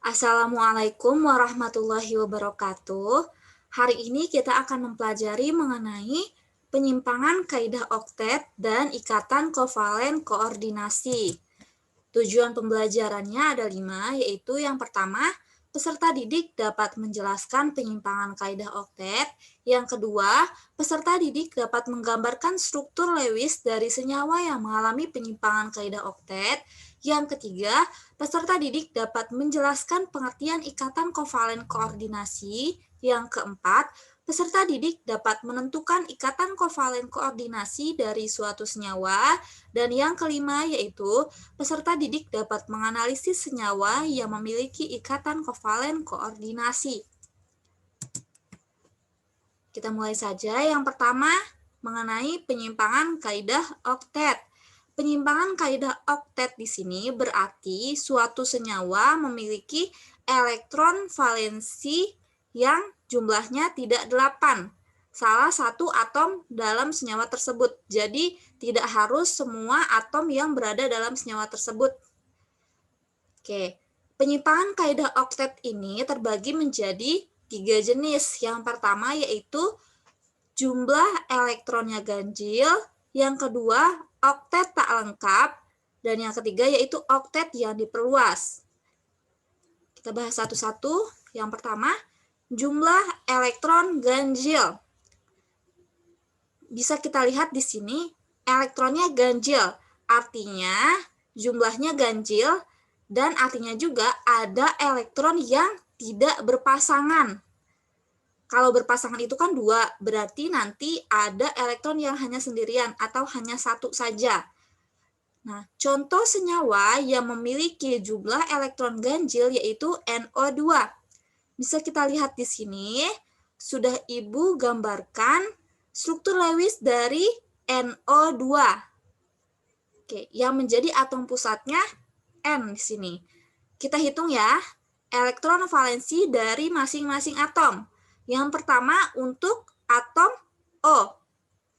Assalamualaikum warahmatullahi wabarakatuh. Hari ini kita akan mempelajari mengenai penyimpangan kaidah oktet dan ikatan kovalen koordinasi. Tujuan pembelajarannya ada 5, yaitu yang pertama, peserta didik dapat menjelaskan penyimpangan kaidah oktet. Yang kedua, peserta didik dapat menggambarkan struktur Lewis dari senyawa yang mengalami penyimpangan kaidah oktet. Yang ketiga, peserta didik dapat menjelaskan pengertian ikatan kovalen koordinasi. Yang keempat, peserta didik dapat menentukan ikatan kovalen koordinasi dari suatu senyawa. Dan yang kelima yaitu peserta didik dapat menganalisis senyawa yang memiliki ikatan kovalen koordinasi. Kita mulai saja. Yang pertama, mengenai penyimpangan kaidah oktet. Penyimpangan kaidah oktet di sini berarti suatu senyawa memiliki elektron valensi yang jumlahnya tidak 8. Salah satu atom dalam senyawa tersebut. Jadi, tidak harus semua atom yang berada dalam senyawa tersebut. Oke, penyimpangan kaidah oktet ini terbagi menjadi 3 jenis. Yang pertama yaitu jumlah elektronnya ganjil, yang kedua oktet tak lengkap, dan yang ketiga yaitu oktet yang diperluas. Kita bahas satu-satu. Yang pertama, jumlah elektron ganjil. Bisa kita lihat di sini elektronnya ganjil, artinya jumlahnya ganjil dan artinya juga ada elektron yang tidak berpasangan. Kalau berpasangan itu kan 2, berarti nanti ada elektron yang hanya sendirian atau hanya satu saja. Nah, contoh senyawa yang memiliki jumlah elektron ganjil yaitu NO2. Bisa kita lihat di sini, sudah Ibu gambarkan struktur Lewis dari NO2. Oke, yang menjadi atom pusatnya N di sini. Kita hitung ya, elektron valensi dari masing-masing atom. Yang pertama untuk atom O.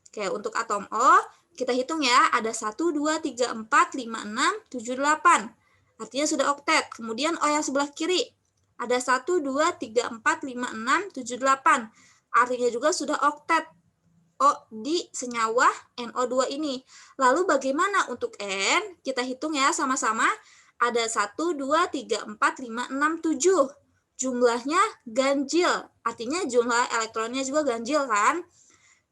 Oke, untuk atom O, kita hitung ya, ada 1, 2, 3, 4, 5, 6, 7, 8. Artinya sudah oktet. Kemudian O yang sebelah kiri, ada 1, 2, 3, 4, 5, 6, 7, 8. Artinya juga sudah oktet O di senyawa NO2 ini. Lalu bagaimana untuk N? Kita hitung ya sama-sama. Ada 1, 2, 3, 4, 5, 6, 7. Jumlahnya ganjil, artinya jumlah elektronnya juga ganjil kan?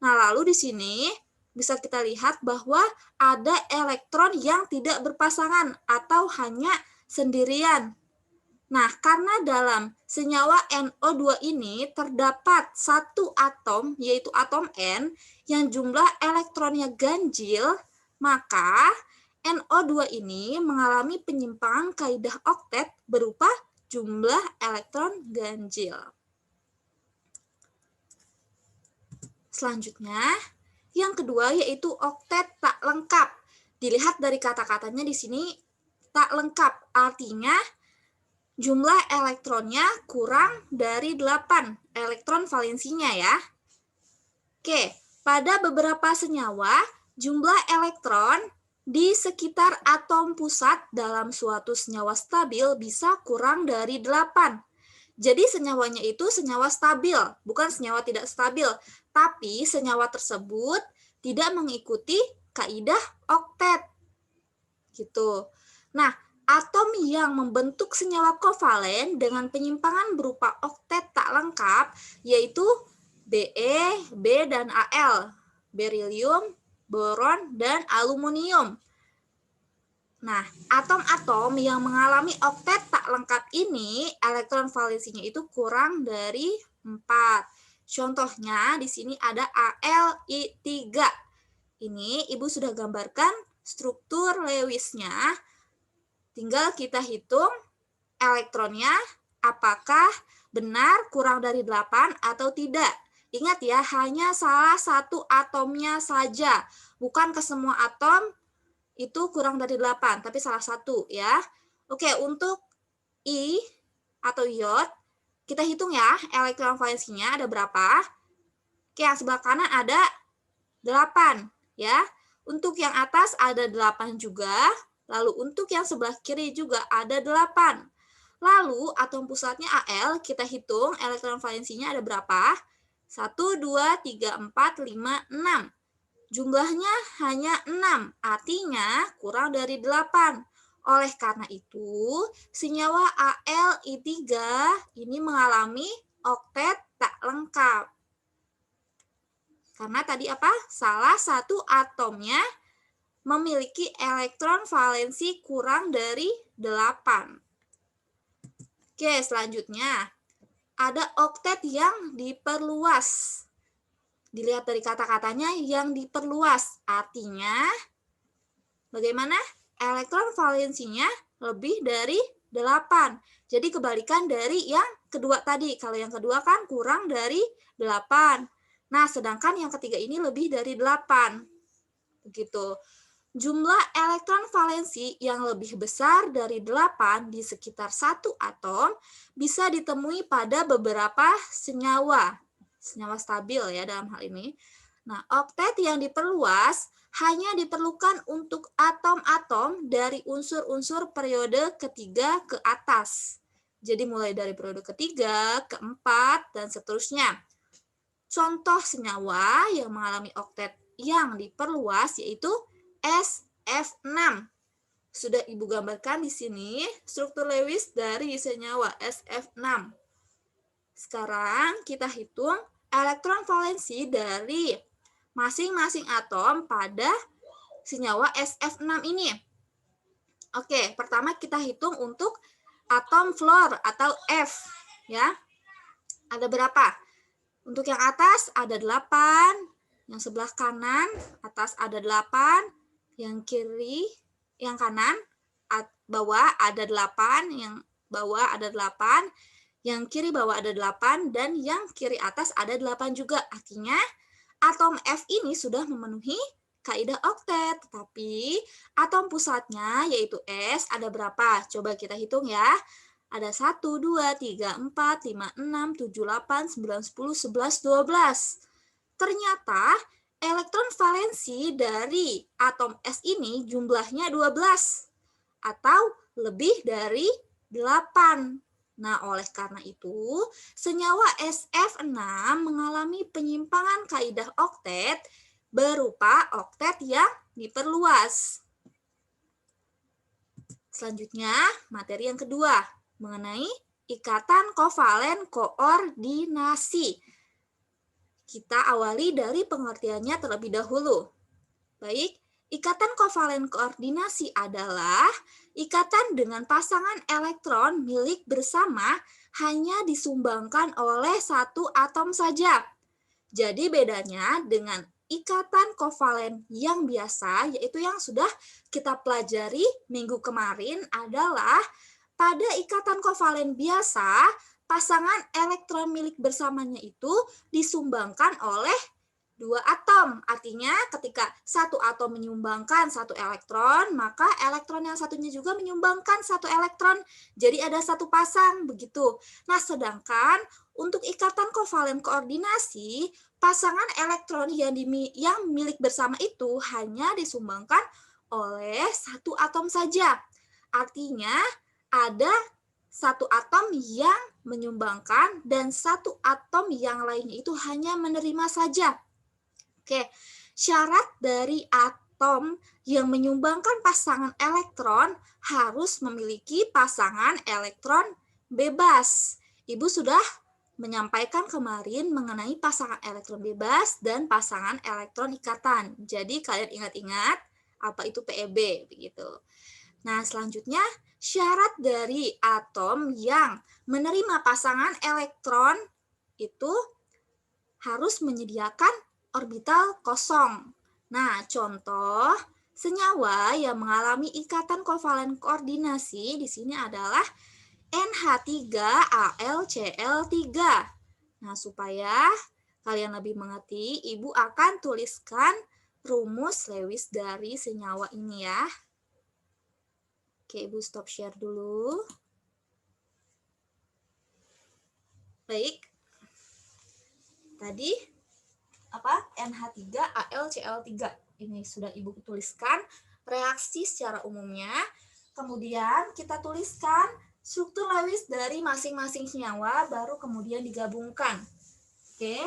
Nah, lalu di sini bisa kita lihat bahwa ada elektron yang tidak berpasangan atau hanya sendirian. Nah, karena dalam senyawa NO2 ini terdapat satu atom, yaitu atom N, yang jumlah elektronnya ganjil, maka NO2 ini mengalami penyimpangan kaidah oktet berupa jumlah elektron ganjil. Selanjutnya, yang kedua yaitu oktet tak lengkap. Dilihat dari kata-katanya di sini tak lengkap, artinya jumlah elektronnya kurang dari 8 elektron valensinya ya. Oke, pada beberapa senyawa jumlah elektron di sekitar atom pusat dalam suatu senyawa stabil bisa kurang dari 8. Jadi senyawanya itu senyawa stabil, bukan senyawa tidak stabil, tapi senyawa tersebut tidak mengikuti kaidah oktet. Gitu. Nah, atom yang membentuk senyawa kovalen dengan penyimpangan berupa oktet tak lengkap yaitu Be, B dan Al, berilium, boron, dan aluminium. Nah, atom-atom yang mengalami oktet tak lengkap ini, elektron valensinya itu kurang dari 4. Contohnya di sini ada Ali3. Ini Ibu sudah gambarkan struktur Lewisnya. Tinggal kita hitung elektronnya apakah benar kurang dari 8 atau tidak. Ingat ya, hanya salah satu atomnya saja, bukan ke semua atom itu kurang dari 8, tapi salah satu ya. Oke, untuk I atau iod, kita hitung ya, elektron valensinya ada berapa. Oke, yang sebelah kanan ada 8 ya. Untuk yang atas ada 8 juga, lalu untuk yang sebelah kiri juga ada 8. Lalu atom pusatnya Al, kita hitung elektron valensinya ada berapa? 1, 2, 3, 4, 5, 6. Jumlahnya hanya 6, artinya kurang dari 8. Oleh karena itu, senyawa Ali3 ini mengalami oktet tak lengkap. Karena tadi apa? Salah satu atomnya memiliki elektron valensi kurang dari 8. Oke, selanjutnya ada oktet yang diperluas. Dilihat dari kata-katanya yang diperluas. Artinya, bagaimana? Elektron valensinya lebih dari 8. Jadi kebalikan dari yang kedua tadi. Kalau yang kedua kan kurang dari 8. Nah, sedangkan yang ketiga ini lebih dari 8. Begitu. Jumlah elektron valensi yang lebih besar dari 8 di sekitar satu atom bisa ditemui pada beberapa senyawa. Senyawa stabil ya dalam hal ini. Nah, oktet yang diperluas hanya diperlukan untuk atom-atom dari unsur-unsur periode ketiga ke atas. Jadi mulai dari periode ketiga, keempat, dan seterusnya. Contoh senyawa yang mengalami oktet yang diperluas yaitu SF6. Sudah Ibu gambarkan di sini struktur Lewis dari senyawa SF6. Sekarang kita hitung elektron valensi dari masing-masing atom pada senyawa SF6 ini. Oke, pertama kita hitung untuk atom fluor atau F ya. Ada berapa? Untuk yang atas ada 8, yang sebelah kanan atas ada 8, yang kiri, yang kanan bawah ada 8, yang bawah ada 8, yang kiri bawah ada 8, dan yang kiri atas ada 8 juga. Artinya atom F ini sudah memenuhi kaidah oktet, tetapi atom pusatnya yaitu S ada berapa? Coba kita hitung ya. Ada 1, 2, 3, 4, 5, 6, 7, 8, 9, 10, 11, 12. Ternyata elektron valensi dari atom S ini jumlahnya 12 atau lebih dari 8. Nah, oleh karena itu, senyawa SF6 mengalami penyimpangan kaidah oktet berupa oktet yang diperluas. Selanjutnya, materi yang kedua mengenai ikatan kovalen koordinasi. Kita awali dari pengertiannya terlebih dahulu. Baik, ikatan kovalen koordinasi adalah ikatan dengan pasangan elektron milik bersama hanya disumbangkan oleh satu atom saja. Jadi bedanya dengan ikatan kovalen yang biasa, yaitu yang sudah kita pelajari minggu kemarin adalah pada ikatan kovalen biasa, pasangan elektron milik bersamanya itu disumbangkan oleh dua atom. Artinya ketika satu atom menyumbangkan satu elektron, maka elektron yang satunya juga menyumbangkan satu elektron. Jadi ada satu pasang begitu. Nah, sedangkan untuk ikatan kovalen koordinasi, pasangan elektron yang milik bersama itu hanya disumbangkan oleh satu atom saja. Artinya ada satu atom yang menyumbangkan dan satu atom yang lainnya itu hanya menerima saja. Oke, syarat dari atom yang menyumbangkan pasangan elektron harus memiliki pasangan elektron bebas. Ibu sudah menyampaikan kemarin mengenai pasangan elektron bebas dan pasangan elektron ikatan. Jadi kalian ingat-ingat apa itu PEB begitu. Nah, selanjutnya syarat dari atom yang menerima pasangan elektron itu harus menyediakan orbital kosong. Nah, contoh senyawa yang mengalami ikatan kovalen koordinasi di sini adalah NH3AlCl3. Nah, supaya kalian lebih mengerti, Ibu akan tuliskan rumus Lewis dari senyawa ini ya. Oke, Ibu stop share dulu. Baik. Tadi apa? NH3AlCl3. Ini sudah Ibu tuliskan reaksi secara umumnya. Kemudian kita tuliskan struktur Lewis dari masing-masing senyawa baru kemudian digabungkan. Oke.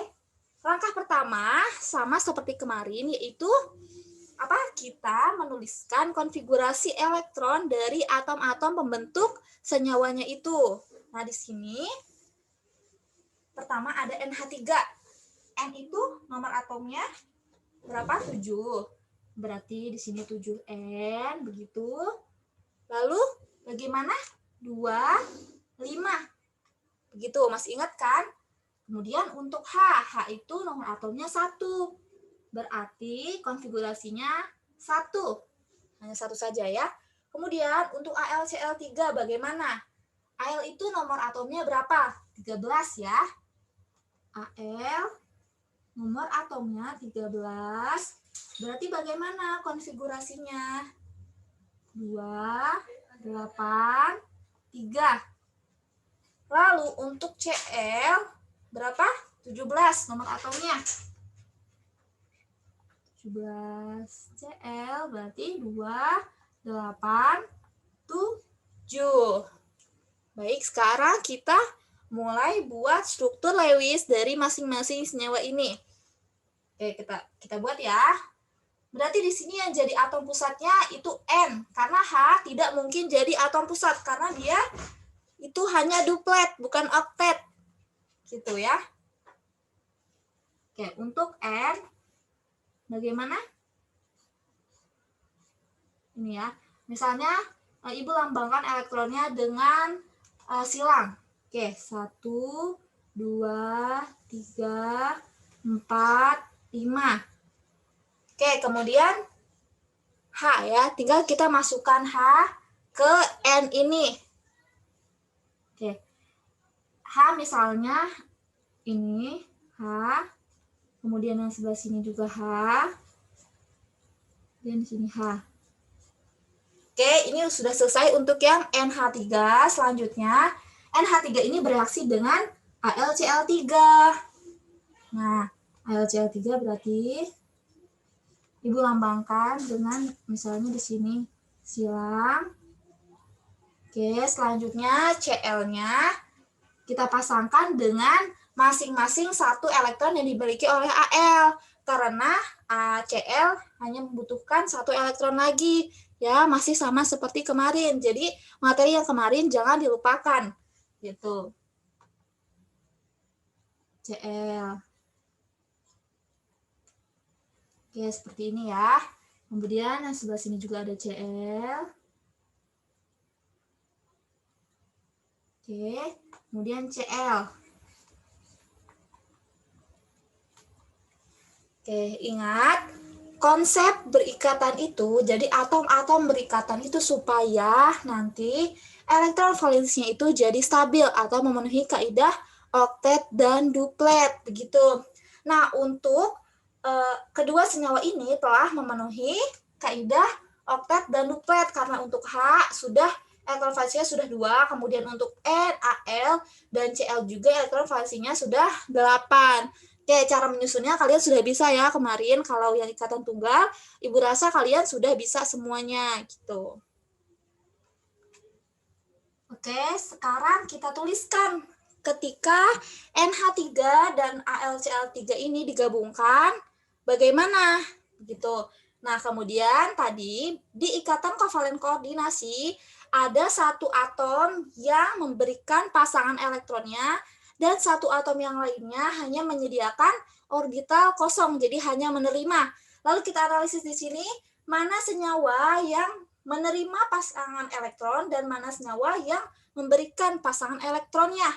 Langkah pertama sama seperti kemarin, yaitu kita menuliskan konfigurasi elektron dari atom-atom pembentuk senyawanya itu. Nah, di sini pertama ada NH3. N itu nomor atomnya berapa? 7. Berarti di sini 7N, begitu. Lalu bagaimana? 2, 5. Begitu, masih ingat kan? Kemudian untuk H itu nomor atomnya 1. Berarti konfigurasinya 1. Hanya 1 saja ya. Kemudian untuk AlCl3 bagaimana? Al itu nomor atomnya berapa? 13 ya. Al nomor atomnya 13. Berarti bagaimana konfigurasinya? 2, 8, 3. Lalu untuk Cl berapa? 17 nomor atomnya. 17 Cl berarti 2, 8, 7. Baik, sekarang kita mulai buat struktur Lewis dari masing-masing senyawa ini. Oke, kita buat ya. Berarti di sini yang jadi atom pusatnya itu N, karena H tidak mungkin jadi atom pusat karena dia itu hanya duplet, bukan oktet. Gitu ya. Oke, untuk N bagaimana? Ini ya. Misalnya Ibu lambangkan elektronnya dengan silang. Oke, 1, 2, 3, 4, 5. Oke, kemudian H ya. Tinggal kita masukkan H ke N ini. Oke. H misalnya ini H. Kemudian yang sebelah sini juga H. Dan di sini H. Oke, ini sudah selesai untuk yang NH3. Selanjutnya, NH3 ini bereaksi dengan AlCl3. Nah, AlCl3 berarti Ibu lambangkan dengan misalnya di sini silang. Oke, selanjutnya Cl-nya kita pasangkan dengan masing-masing satu elektron yang dimiliki oleh Al. Karena Cl hanya membutuhkan satu elektron lagi. Ya, masih sama seperti kemarin. Jadi, materi yang kemarin jangan dilupakan. Gitu. Cl. Oke, seperti ini ya. Kemudian yang sebelah sini juga ada Cl. Oke, kemudian Cl. Oke, ingat konsep berikatan itu, jadi atom-atom berikatan itu supaya nanti elektron valensinya itu jadi stabil atau memenuhi kaidah oktet dan duplet, begitu. Nah, untuk kedua senyawa ini telah memenuhi kaidah oktet dan duplet karena untuk H sudah elektron valensinya sudah 2, kemudian untuk N, Al, dan Cl juga elektron valensinya sudah 8. Oke, cara menyusunnya kalian sudah bisa ya kemarin. Kalau yang ikatan tunggal, Ibu rasa kalian sudah bisa semuanya gitu. Oke, sekarang kita tuliskan ketika NH3 dan AlCl3 ini digabungkan, bagaimana? Gitu. Nah, kemudian tadi di ikatan kovalen koordinasi ada satu atom yang memberikan pasangan elektronnya dan satu atom yang lainnya hanya menyediakan orbital kosong, jadi hanya menerima. Lalu kita analisis di sini, mana senyawa yang menerima pasangan elektron dan mana senyawa yang memberikan pasangan elektronnya.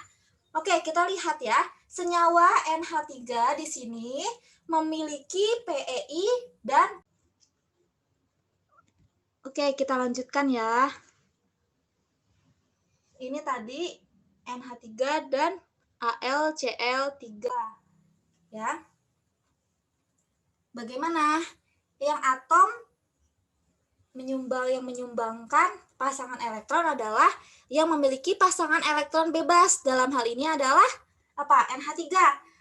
Oke, kita lihat ya. Senyawa NH3 di sini memiliki PeI dan Oke, kita lanjutkan ya. Ini tadi NH3 dan AlCl3 ya. Bagaimana? Yang atom yang menyumbangkan pasangan elektron adalah yang memiliki pasangan elektron bebas. Dalam hal ini adalah apa? NH3.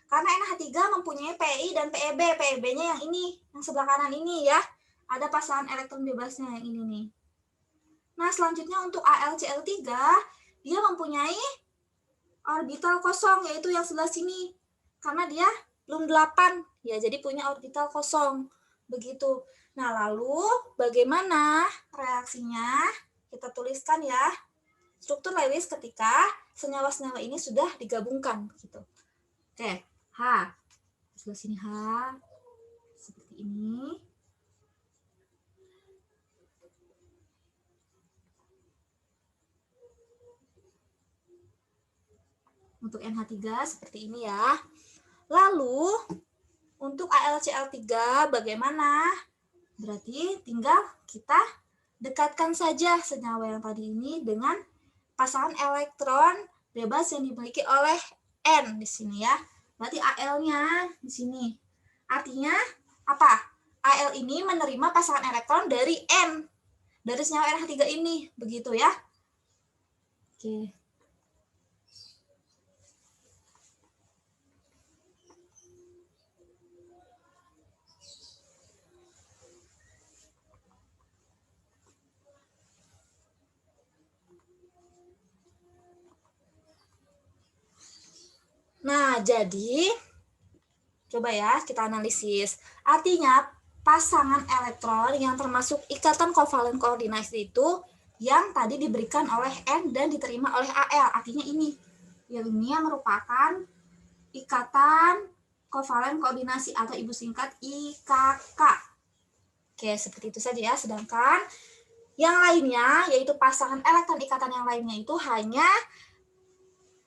Karena NH3 mempunyai Pi dan Peb. Peb-nya yang ini, yang sebelah kanan ini ya. Ada pasangan elektron bebasnya yang ini nih. Nah, selanjutnya untuk AlCl3, dia mempunyai orbital kosong, yaitu yang sebelah sini. Karena dia belum 8, ya jadi punya orbital kosong. Begitu. Nah, lalu bagaimana reaksinya? Kita tuliskan ya. Struktur Lewis ketika senyawa-senyawa ini sudah digabungkan. Begitu. Oke, H. Sebelah sini H. Seperti ini. Untuk NH3 seperti ini ya. Lalu untuk AlCl3 bagaimana? Berarti tinggal kita dekatkan saja senyawa yang tadi ini dengan pasangan elektron bebas yang dimiliki oleh N di sini ya. Berarti Al-nya di sini. Artinya apa? Al ini menerima pasangan elektron dari N. Dari senyawa NH3 ini. Begitu ya. Oke. Nah, jadi coba ya kita analisis. Artinya pasangan elektron yang termasuk ikatan kovalen koordinasi itu yang tadi diberikan oleh N dan diterima oleh Al. Artinya ini. Yang ini merupakan ikatan kovalen koordinasi atau ibu singkat IKK. Oke, seperti itu saja ya. Sedangkan yang lainnya, yaitu pasangan elektron ikatan yang lainnya itu hanya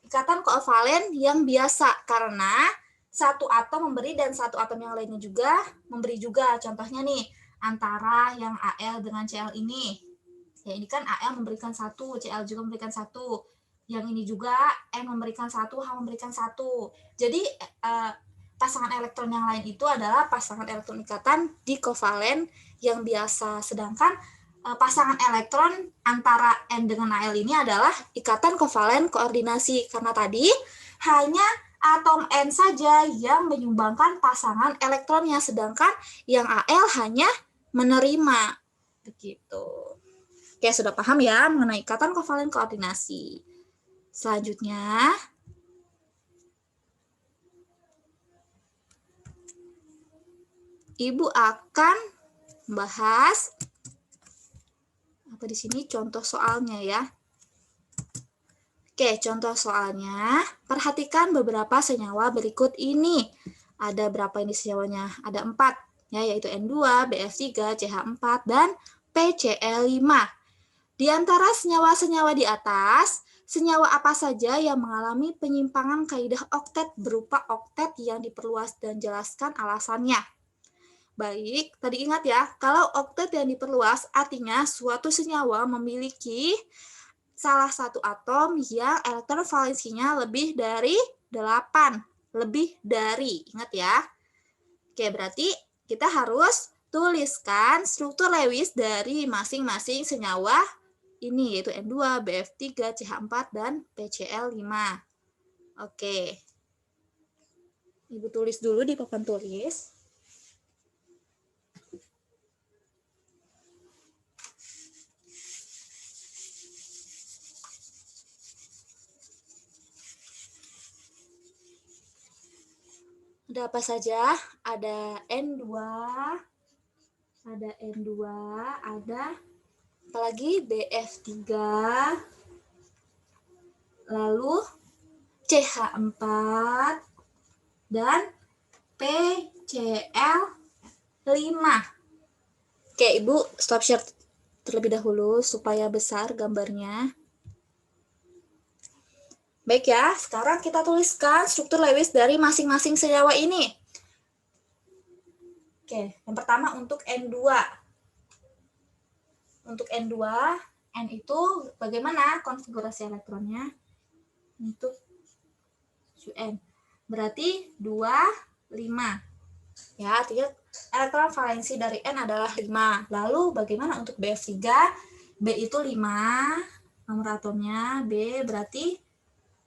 ikatan kovalen yang biasa, karena satu atom memberi dan satu atom yang lainnya juga memberi juga. Contohnya nih, antara yang Al dengan Cl ini. Ya, ini kan Al memberikan 1, Cl juga memberikan 1. Yang ini juga N memberikan 1, H memberikan 1. Jadi, pasangan elektron yang lain itu adalah pasangan elektron ikatan dikovalen yang biasa. Sedangkan pasangan elektron antara N dengan Al ini adalah ikatan kovalen koordinasi. Karena tadi hanya atom N saja yang menyumbangkan pasangan elektronnya, sedangkan yang Al hanya menerima. Begitu. Oke, sudah paham ya mengenai ikatan kovalen koordinasi. Selanjutnya, Ibu akan membahas apa di sini contoh soalnya ya. Oke, contoh soalnya, perhatikan beberapa senyawa berikut ini. Ada berapa ini senyawanya? Ada 4, ya, yaitu N2, BF3, CH4, dan PCl5. Di antara senyawa-senyawa di atas, senyawa apa saja yang mengalami penyimpangan kaidah oktet berupa oktet yang diperluas dan jelaskan alasannya. Baik, tadi ingat ya, kalau oktet yang diperluas artinya suatu senyawa memiliki salah satu atom yang elektron valensinya lebih dari 8. Lebih dari, ingat ya. Oke, berarti kita harus tuliskan struktur Lewis dari masing-masing senyawa ini, yaitu N2, BF3, CH4, dan PCl5. Oke. Ibu tulis dulu di papan tulis. Ada apa saja? Ada N2, ada apalagi BF3, lalu CH4, dan PCl5. Oke, Ibu stop share terlebih dahulu supaya besar gambarnya. Baik ya, sekarang kita tuliskan struktur Lewis dari masing-masing senyawa ini. Oke, yang pertama untuk N2. Untuk N2, N itu bagaimana konfigurasi elektronnya? Untuk UN. Berarti 2, 5. Ya, artinya elektron valensi dari N adalah 5. Lalu bagaimana untuk BF3? B itu 5, nomor atomnya B berarti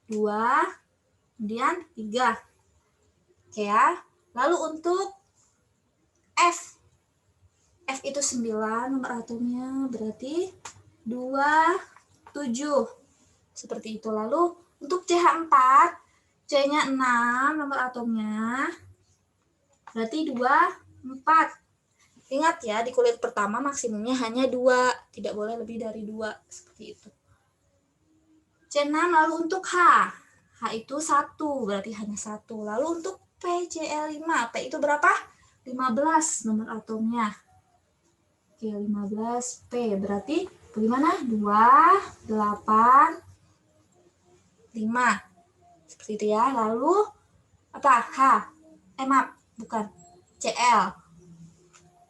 2, kemudian 3. Oke ya. Lalu untuk F. F itu 9, nomor atomnya berarti 2, 7. Seperti itu. Lalu untuk CH4, C-nya 6 nomor atomnya, berarti 2, 4. Ingat ya, di kulit pertama maksimumnya hanya 2, tidak boleh lebih dari 2, seperti itu. C6, lalu untuk H. H itu 1, berarti hanya 1. Lalu untuk P, Cl5. P itu berapa? 15 nomor atomnya. Oke, 15. P berarti bagaimana? 2, 8, 5. Seperti itu ya. Lalu apa? H. Maaf, bukan. Cl.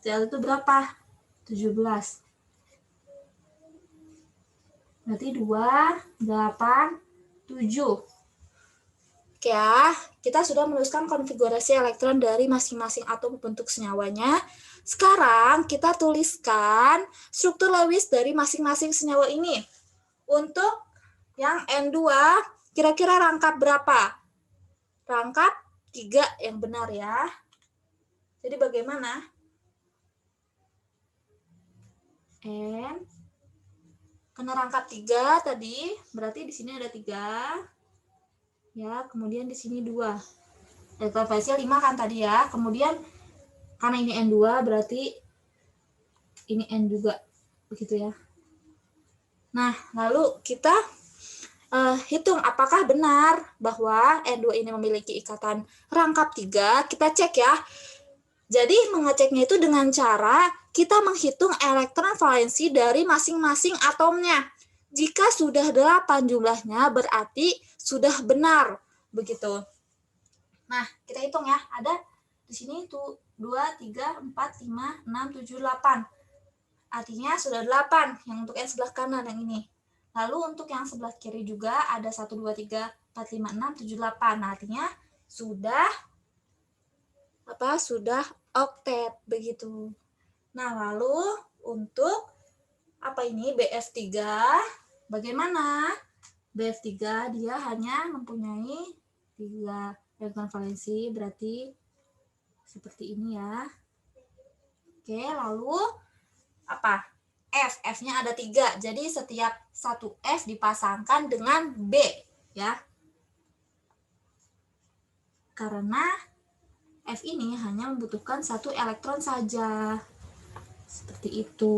Cl itu berapa? 17. Berarti 2, 8, 7. Oke ya, kita sudah menuliskan konfigurasi elektron dari masing-masing atom bentuk senyawanya. Sekarang kita tuliskan struktur Lewis dari masing-masing senyawa ini. Untuk yang N2, kira-kira rangkap berapa? Rangkap 3 yang benar ya. Jadi bagaimana? N, karena rangkap 3 tadi, berarti di sini ada 3. Ya, kemudian di sini 2. Elektron valensnya 5 kan tadi ya. Kemudian karena ini N2 berarti ini N juga. Begitu ya. Nah, lalu kita hitung apakah benar bahwa N2 ini memiliki ikatan rangkap 3. Kita cek ya. Jadi mengeceknya itu dengan cara kita menghitung elektron valensi dari masing-masing atomnya. Jika sudah 8 jumlahnya berarti sudah benar. Begitu. Nah, kita hitung ya. Ada di sini tuh 2, 3, 4, 5, 6, 7, 8. Artinya sudah 8 yang untuk yang sebelah kanan yang ini. Lalu untuk yang sebelah kiri juga ada 1, 2, 3, 4, 5, 6, 7, 8. Nah, artinya sudah sudah oktet begitu. Nah, lalu untuk apa ini BF3 bagaimana? BF3 dia hanya mempunyai 3 elektron valensi, berarti seperti ini ya. Oke, lalu apa? F. F-nya ada 3. Jadi setiap satu F dipasangkan dengan B ya. Karena F ini hanya membutuhkan 1 elektron saja. Seperti itu.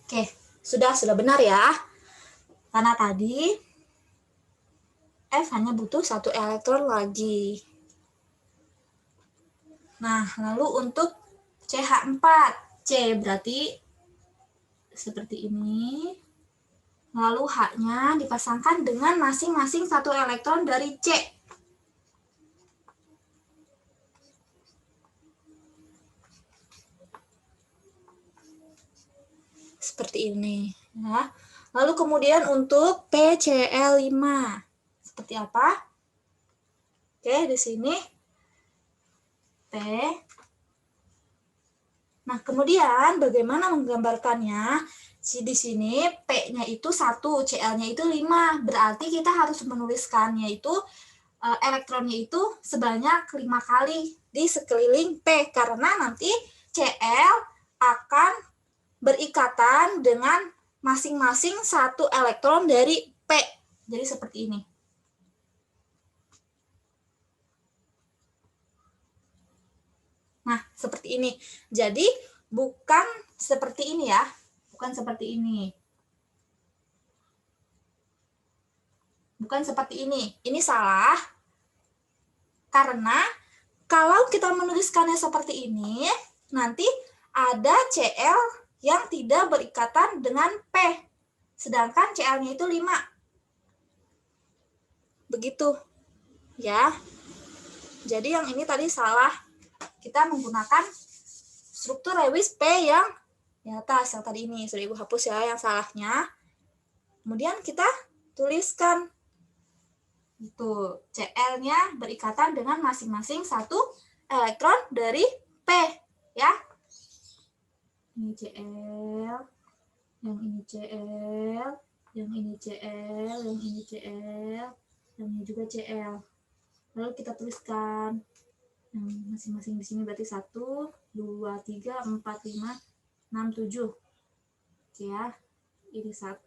Oke, sudah benar ya. Karena tadi F hanya butuh 1 elektron lagi. Nah, lalu untuk CH4, C berarti seperti ini. Lalu H-nya dipasangkan dengan masing-masing 1 elektron dari C. Seperti ini. Ya. Lalu kemudian untuk PCl5. Seperti apa? Oke, di sini P. Nah, kemudian bagaimana menggambarkannya? Di sini P-nya itu 1, Cl-nya itu 5. Berarti kita harus menuliskannya itu elektronnya itu sebanyak 5 kali di sekeliling P. Karena nanti Cl akan berikatan dengan masing-masing 1 elektron dari P. Jadi seperti ini. Nah, seperti ini. Jadi, bukan seperti ini ya. Bukan seperti ini. Bukan seperti ini. Ini salah. Karena kalau kita menuliskannya seperti ini, nanti ada Cl yang tidak berikatan dengan P. Sedangkan Cl-nya itu 5. Begitu. Ya. Jadi yang ini tadi salah. Kita menggunakan struktur Lewis P yang di atas, yang tadi ini. Sudah Ibu hapus ya yang salahnya. Kemudian kita tuliskan itu Cl-nya berikatan dengan masing-masing 1 elektron dari P. Ya. Ini Cl, yang ini Cl, yang ini Cl, yang ini Cl, yang ini juga Cl. Lalu kita tuliskan Masing-masing di sini berarti 1, 2, 3, 4, 5, 6, 7. Oke ya. Ini 1,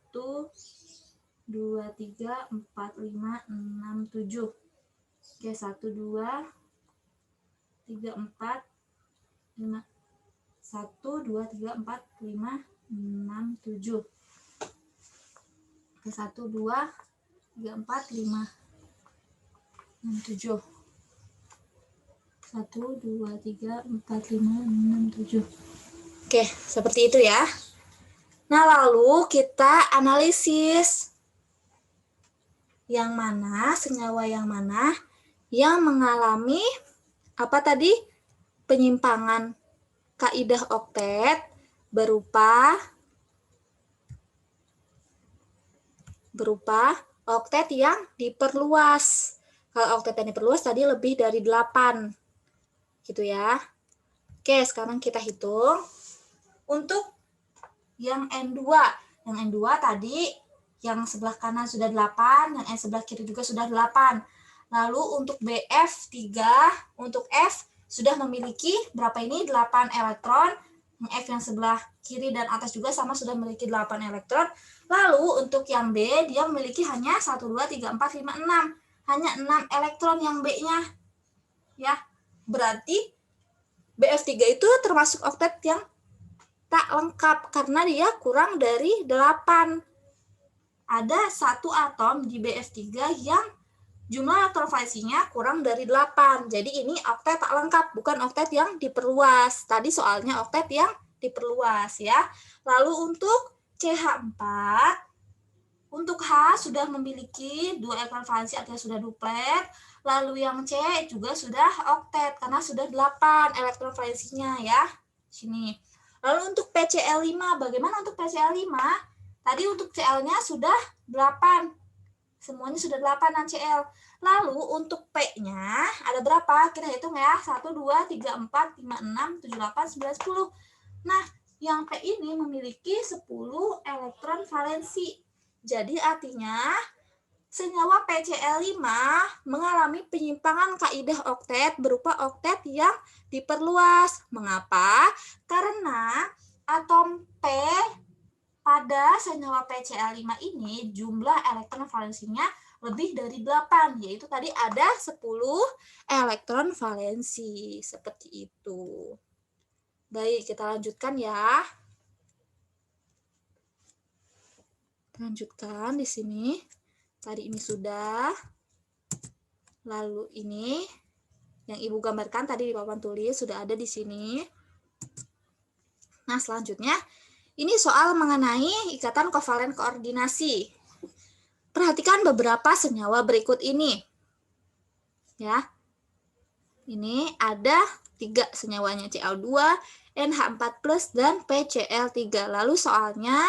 2, 3, 4, 5, 6, 7. Oke, 1, 2, 3, 4, 5. 1, 2, 3, 4, 5, 6, 7. Oke, 1, 2, 3, 4, 5, 6, 7. 1, 2, 3, 4, 5, 6, 7. Oke, seperti itu ya. Nah, lalu kita analisis. Yang mana, senyawa yang mana yang mengalami apa tadi? Penyimpangan kaidah oktet berupa oktet yang diperluas. Kalau oktet yang diperluas tadi lebih dari 8. Gitu ya. Oke, sekarang kita hitung. Untuk yang N2. Yang N2 tadi yang sebelah kanan sudah 8, yang sebelah kiri juga sudah 8. Lalu untuk BF3, untuk F sudah memiliki berapa ini? 8 elektron. Yang F yang sebelah kiri dan atas juga sama sudah memiliki 8 elektron. Lalu untuk yang B, dia memiliki hanya 1, 2, 3, 4, 5, 6. Hanya 6 elektron yang B-nya. Ya, berarti BF3 itu termasuk oktet yang tak lengkap karena dia kurang dari 8. Ada satu atom di BF3 yang jumlah elektron valensinya kurang dari 8. Jadi ini oktet tak lengkap, bukan oktet yang diperluas. Tadi soalnya oktet yang diperluas ya. Lalu untuk CH4, untuk H sudah memiliki 2 elektron valensi artinya sudah duplet. Lalu yang C juga sudah oktet karena sudah 8 elektron valensinya ya. Sini. Lalu untuk PCl5, bagaimana untuk PCl5? Tadi untuk Cl-nya sudah 8. Semuanya sudah 8 dan Cl. Lalu untuk P-nya ada berapa? Kita hitung ya. 1, 2, 3, 4, 5, 6, 7, 8, 9, 10. Nah, yang P ini memiliki 10 elektron valensi. Jadi artinya senyawa PCl5 mengalami penyimpangan kaidah oktet berupa oktet yang diperluas. Mengapa? Karena atom P pada senyawa PCl5 ini jumlah elektron valensinya lebih dari 8, yaitu tadi ada 10 elektron valensi. Seperti itu. Baik, kita lanjutkan ya. Lanjutkan di sini. Tadi ini sudah. Lalu ini yang Ibu gambarkan tadi di papan tulis sudah ada di sini. Nah, selanjutnya ini soal mengenai ikatan kovalen koordinasi. Perhatikan beberapa senyawa berikut ini. Ya. Ini ada 3 senyawanya, Cl2, NH4+, dan PCl3. Lalu soalnya,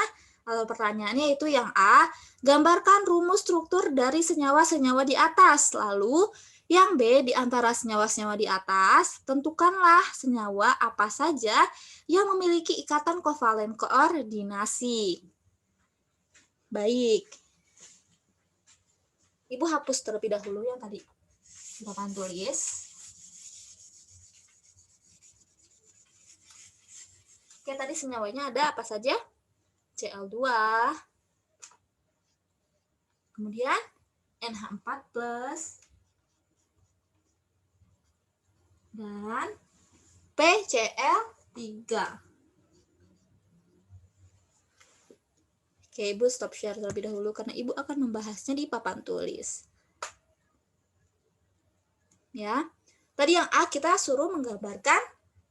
lalu pertanyaannya itu yang A, gambarkan rumus struktur dari senyawa-senyawa di atas. Lalu yang B, di antara senyawa-senyawa di atas, tentukanlah senyawa apa saja yang memiliki ikatan kovalen koordinasi. Baik. Ibu hapus terlebih dahulu yang tadi di papan tulis. Oke, tadi senyawanya ada apa saja? Cl2, kemudian NH4+, dan PCl3. Oke, Ibu stop share terlebih dahulu karena Ibu akan membahasnya di papan tulis. Ya. Tadi yang A kita suruh menggambarkan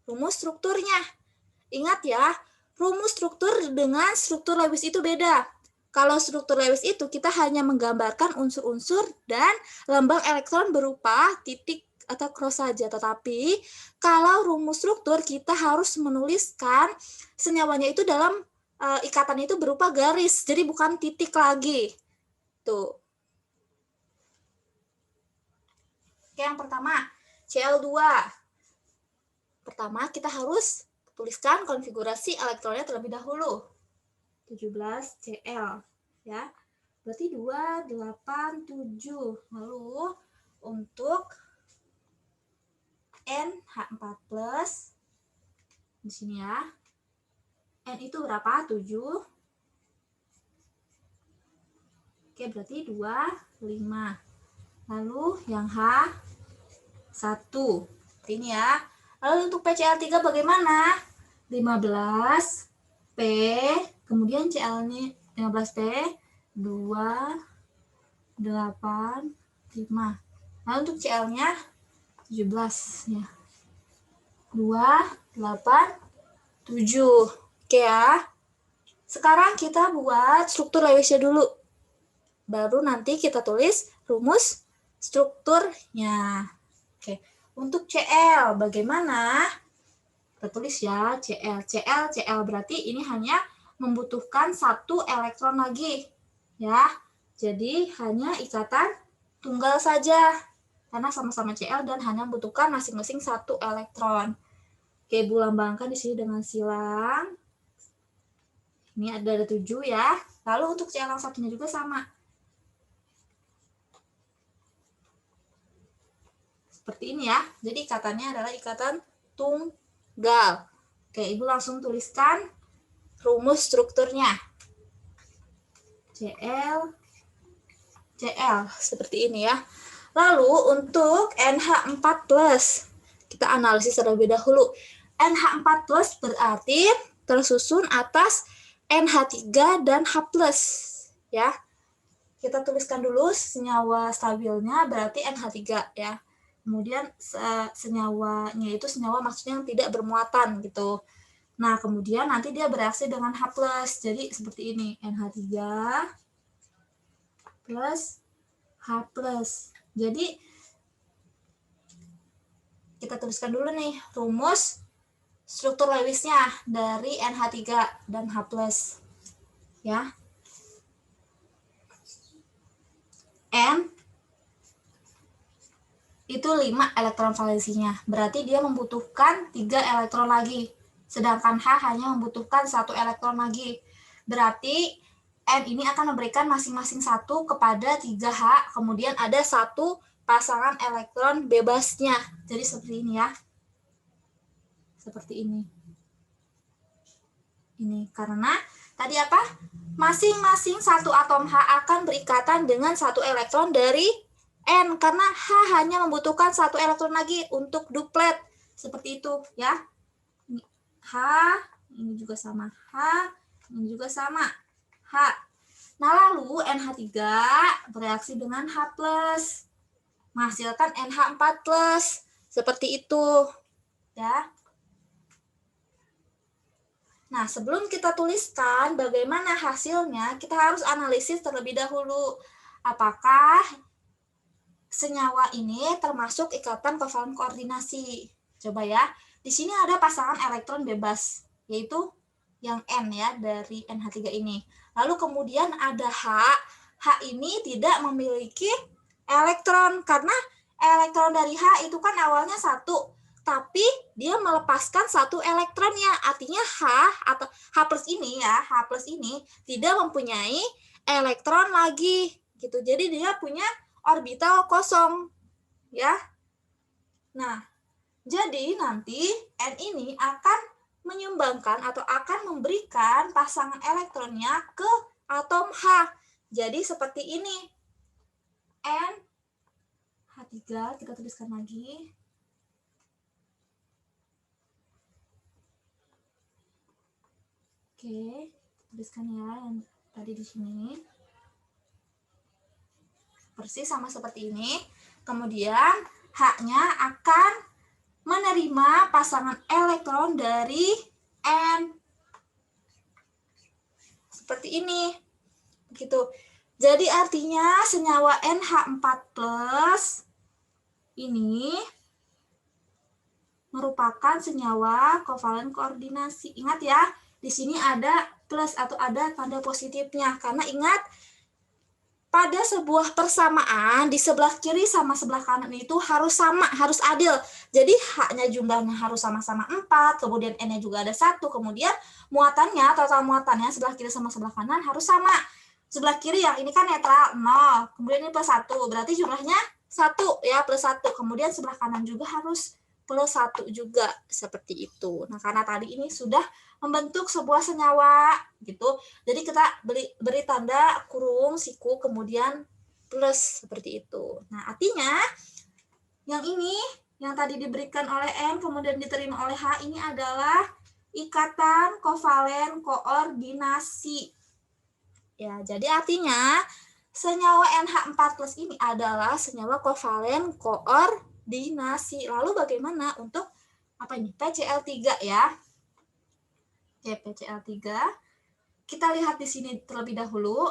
rumus strukturnya. Ingat ya, rumus struktur dengan struktur Lewis itu beda. Kalau struktur Lewis itu kita hanya menggambarkan unsur-unsur dan lambang elektron berupa titik atau cross saja. Tetapi kalau rumus struktur kita harus menuliskan senyawanya itu dalam ikatan itu berupa garis, jadi bukan titik lagi. Tuh. Oke, yang pertama, Cl2. Pertama, kita harus tuliskan konfigurasi elektronnya terlebih dahulu. 17 Cl, ya. Berarti 2, 8, 7. Lalu untuk NH4+, di sini ya. N itu berapa? 7. Oke, berarti 2, 5. Lalu yang H, 1. Ini ya. Lalu untuk PCl3 bagaimana? 15 P, kemudian Cl-nya 15 P, 2, 8, 5. Lalu untuk Cl-nya 17 ya. 2, 8, 7. Oke ya. Sekarang kita buat struktur Lewisnya dulu. Baru nanti kita tulis rumus strukturnya. Oke. Untuk Cl bagaimana? Kita tulis ya, Cl berarti ini hanya membutuhkan 1 elektron lagi. Ya, jadi hanya ikatan tunggal saja. Karena sama-sama Cl dan hanya membutuhkan masing-masing 1 elektron. Oke, Ibu lambangkan di sini dengan silang. Ini ada 7 ya. Lalu untuk Cl yang satunya juga sama. Seperti ini ya. Jadi ikatannya adalah ikatan tunggal. Oke, Ibu langsung tuliskan rumus strukturnya. Cl seperti ini ya. Lalu untuk NH4+, kita analisis terlebih dahulu. NH4+ berarti tersusun atas NH3 dan H+, ya. Kita tuliskan dulu senyawa stabilnya berarti NH3 ya. Kemudian senyawanya itu senyawa maksudnya yang tidak bermuatan gitu. Nah, kemudian nanti dia bereaksi dengan H+. Jadi seperti ini, NH3 plus H+. Jadi kita tuliskan dulu nih rumus struktur Lewisnya dari NH3 dan H+. Ya. N itu 5 elektron valensinya. Berarti dia membutuhkan 3 elektron lagi. Sedangkan H hanya membutuhkan 1 elektron lagi. Berarti N ini akan memberikan masing-masing 1 kepada 3H. Kemudian ada 1 pasangan elektron bebasnya. Jadi seperti ini ya. Seperti ini. Ini karena tadi apa? Masing-masing 1 atom H akan berikatan dengan 1 elektron dari N, karena H hanya membutuhkan 1 elektron lagi untuk duplet. Seperti itu ya. Ini H, ini juga sama H, ini juga sama H. Nah, lalu NH3 bereaksi dengan H+, menghasilkan NH4+. Seperti itu ya. Nah, sebelum kita tuliskan bagaimana hasilnya, kita harus analisis terlebih dahulu. Apakah senyawa ini termasuk ikatan kovalen koordinasi. Coba ya. Di sini ada pasangan elektron bebas, yaitu yang N ya, dari NH3 ini. Lalu kemudian ada H. H ini tidak memiliki elektron, karena elektron dari H itu kan awalnya 1. Tapi dia melepaskan 1 elektronnya. Artinya H atau H+ ini ya, H+ ini tidak mempunyai elektron lagi. Gitu. Jadi dia punya orbital kosong ya. Nah, jadi nanti N ini akan menyumbangkan atau akan memberikan pasangan elektronnya ke atom H. Jadi seperti ini. N H3 kita tuliskan lagi. Oke, tuliskan ya yang tadi di sini. Persis sama seperti ini. Kemudian H-nya akan menerima pasangan elektron dari N. Seperti ini. Begitu. Jadi artinya senyawa NH4+ ini merupakan senyawa kovalen koordinasi. Ingat ya, di sini ada plus atau ada tanda positifnya. Karena ingat, pada sebuah persamaan di sebelah kiri sama sebelah kanan itu harus sama, harus adil. Jadi H-nya jumlahnya harus sama-sama 4, kemudian N-nya juga ada 1, kemudian muatannya, total muatannya sebelah kiri sama sebelah kanan harus sama. Sebelah kiri yang ini kan netral 0, kemudian ini plus 1, berarti jumlahnya 1 ya, plus 1. Kemudian sebelah kanan juga harus plus 1 juga, seperti itu. Nah, karena tadi ini sudah membentuk sebuah senyawa, gitu. Jadi kita beri tanda kurung, siku, kemudian plus, seperti itu. Nah, artinya yang ini, yang tadi diberikan oleh N, kemudian diterima oleh H, ini adalah ikatan kovalen koordinasi. Ya, jadi artinya senyawa NH4+ ini adalah senyawa kovalen koordinasi. Lalu bagaimana untuk apa ini? PCl3 ya. Oke, PCl3. Kita lihat di sini terlebih dahulu.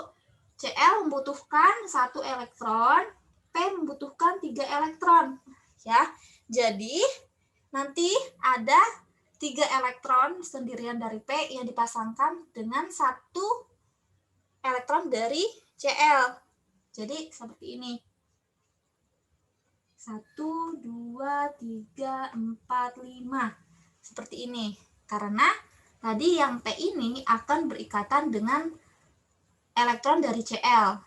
Cl membutuhkan 1 elektron, P membutuhkan 3 elektron. Ya. Jadi nanti ada 3 elektron sendirian dari P yang dipasangkan dengan 1 elektron dari Cl. Jadi seperti ini. 1, 2, 3, 4, 5. Seperti ini. Karena tadi yang P ini akan berikatan dengan elektron dari Cl.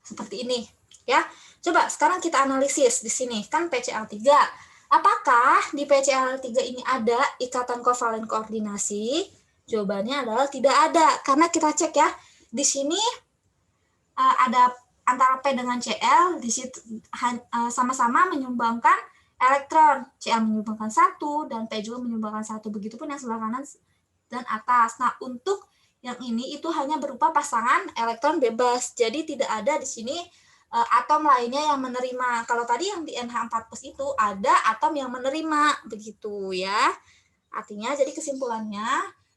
Seperti ini, ya. Coba sekarang kita analisis di sini, kan PCl3. Apakah di PCl3 ini ada ikatan kovalen koordinasi? Jawabannya adalah tidak ada, karena kita cek ya, di sini ada antara P dengan Cl, di situ sama-sama menyumbangkan elektron. Cl menyumbangkan 1 dan P juga menyumbangkan 1. Begitupun yang sebelah kanan dan atas. Nah, untuk yang ini itu hanya berupa pasangan elektron bebas. Jadi tidak ada di sini atom lainnya yang menerima. Kalau tadi yang di NH4+ itu ada atom yang menerima, begitu ya. Artinya jadi kesimpulannya,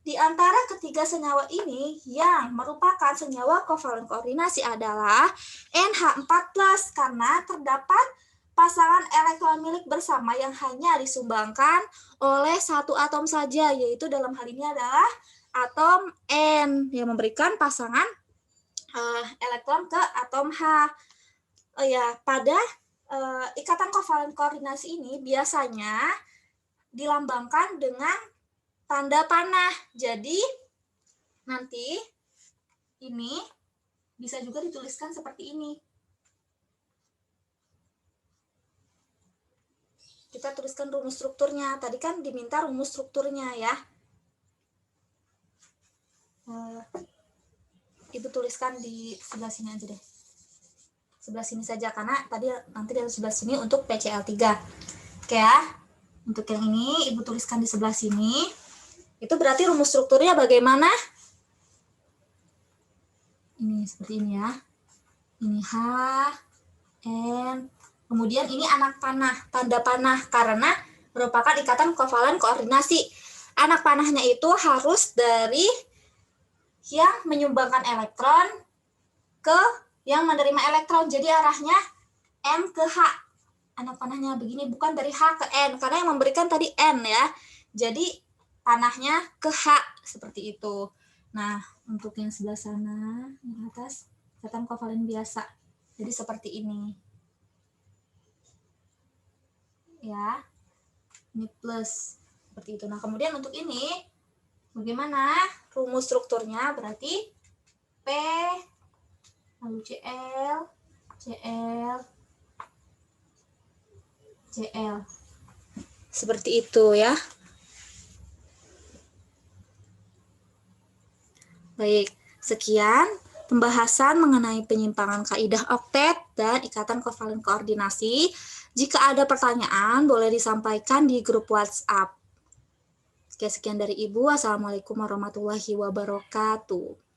di antara ketiga senyawa ini yang merupakan senyawa kovalen koordinasi adalah NH4+ karena terdapat pasangan elektron milik bersama yang hanya disumbangkan oleh 1 atom saja, yaitu dalam hal ini adalah atom N yang memberikan pasangan elektron ke atom H. Oh ya, pada ikatan kovalen koordinasi ini biasanya dilambangkan dengan tanda panah. Jadi nanti ini bisa juga dituliskan seperti ini. Kita tuliskan rumus strukturnya. Tadi kan diminta rumus strukturnya ya. Ibu tuliskan di sebelah sini aja deh. Sebelah sini saja, karena tadi nanti dari sebelah sini untuk PCl3. Oke ya. Untuk yang ini Ibu tuliskan di sebelah sini. Itu berarti rumus strukturnya bagaimana? Ini seperti ini ya. Ini H, N, kemudian ini anak panah, tanda panah, karena merupakan ikatan kovalen koordinasi. Anak panahnya itu harus dari yang menyumbangkan elektron ke yang menerima elektron. Jadi arahnya N ke H. Anak panahnya begini, bukan dari H ke N, karena yang memberikan tadi N ya. Jadi panahnya ke H, seperti itu. Nah, untuk yang sebelah sana, yang atas, ikatan kovalen biasa. Jadi seperti ini. Ya, ini plus. Seperti itu. Nah, kemudian untuk ini, bagaimana rumus strukturnya? Berarti P, lalu Cl, Cl, Cl. Seperti itu ya. Baik, sekian pembahasan mengenai penyimpangan kaidah oktet dan ikatan kovalen koordinasi. Jika ada pertanyaan, boleh disampaikan di grup WhatsApp. Sekian dari Ibu. Wassalamualaikum warahmatullahi wabarakatuh.